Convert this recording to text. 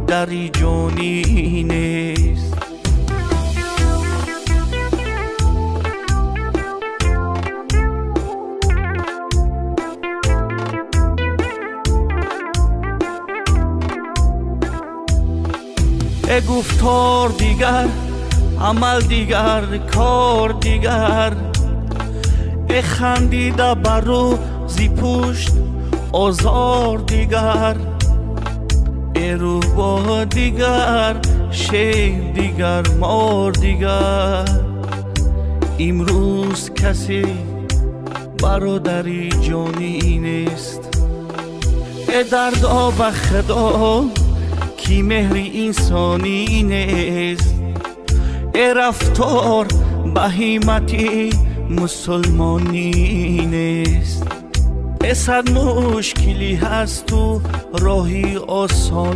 دری جانی نیست. گفتار دیگر، عمل دیگر، کار دیگر، خندیده برو زی پشت آزار دیگر، رو با دیگر، شیر دیگر، مار دیگر. امروز کسی برادری جانی نیست. دردا و خدا کی مهری انسانی نیست. رفتار بهیمتی مسلمانی نیست. صد مشکلی هست تو راهی آسانی